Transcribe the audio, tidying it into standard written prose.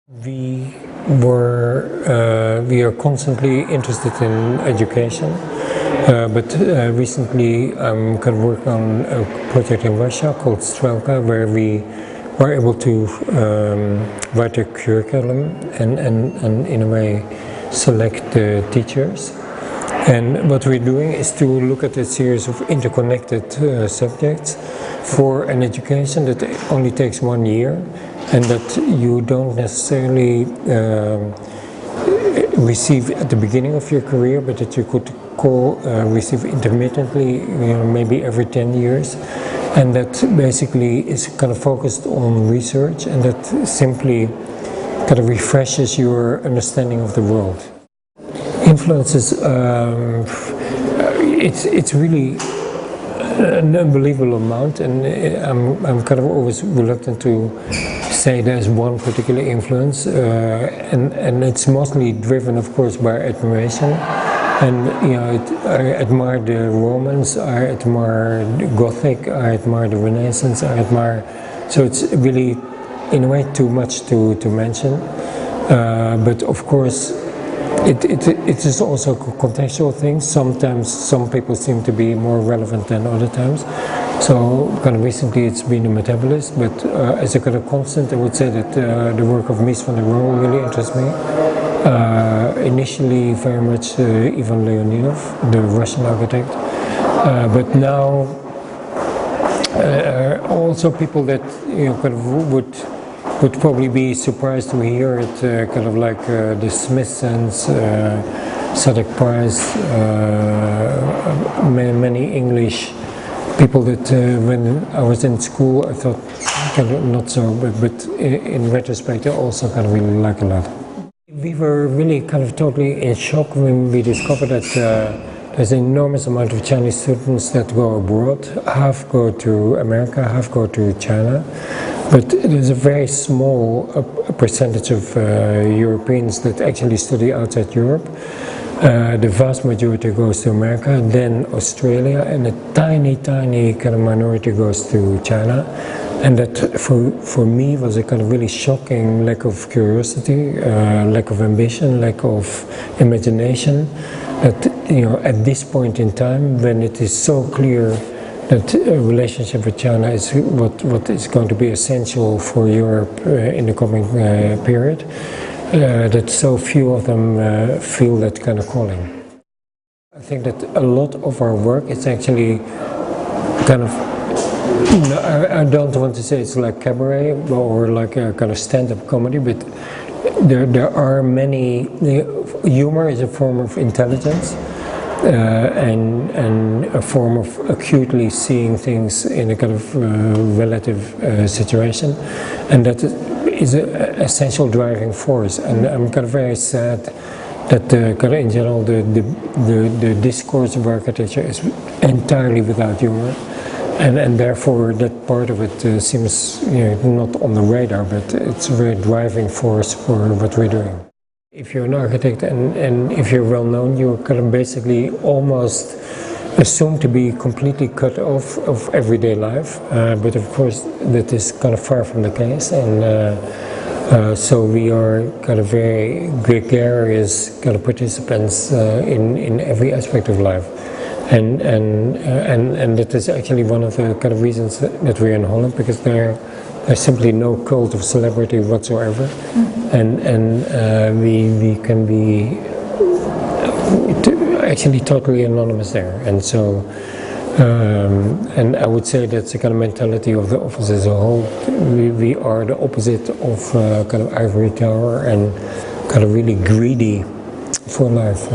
We are constantly interested in education, but recently I'm kind of working on a project in Russia called Strelka, where we were able to write a curriculum and in a way select the teachers. And what we're doing is to look at a series of interconnected subjects for an education that only takes 1 year, and that you don't necessarily receive at the beginning of your career, but that you could receive intermittently, maybe every 10 years. And that basically is kind of focused on research, and that simply kind of refreshes your understanding of the world. Influences, it's really an unbelievable amount, and I'm kind of always reluctant to say there's one particular influence, and it's mostly driven, of course, by admiration. And I admire the Romans, I admire the Gothic, I admire the Renaissance, so it's really, in a way, too much to mention. But of course, it is also a contextual thing. Sometimes some people seem to be more relevant than other times. So kind of recently it's been a metabolist, but as a kind of constant I would say that the work of Mies van der Rohe really interests me. Initially very much Ivan Leonidov, the Russian architect, but now also people that kind of would probably be surprised to hear it, kind of like the Smithsons, Sadek Price, many English people that when I was in school I thought kind of not so, but in retrospect I also kind of really like a lot. We were really kind of totally in shock when we discovered that there's an enormous amount of Chinese students that go abroad. Half go to America, half go to China. But there's a very small percentage of Europeans that actually study outside Europe. The vast majority goes to America, then Australia, and a tiny kind of minority goes to China. And that for me was a kind of really shocking lack of curiosity, lack of ambition, lack of imagination. That at this point in time, when it is so clear that a relationship with China is what is going to be essential for Europe in the coming period, that so few of them feel that kind of calling. I think that a lot of our work is actually kind of, I don't want to say it's like cabaret or like a kind of stand-up comedy, but there are many. Humor is a form of intelligence. And a form of acutely seeing things in a kind of relative situation, and that is an essential driving force. And I'm kind of very sad that kind of in general the discourse of architecture is entirely without humor, and therefore that part of it seems not on the radar, but it's a very driving force for what we're doing. If you're an architect and if you're well known, you're kind of basically almost assumed to be completely cut off of everyday life, but of course that is kind of far from the case, and so we are kind of very gregarious kind of participants in every aspect of life, and that is actually one of the kind of reasons that we're in Holland, because there's simply no cult of celebrity whatsoever. And we can be actually totally anonymous there, and so and I would say that's the kind of mentality of the office as a whole. We are the opposite of kind of ivory tower and kind of really greedy for life.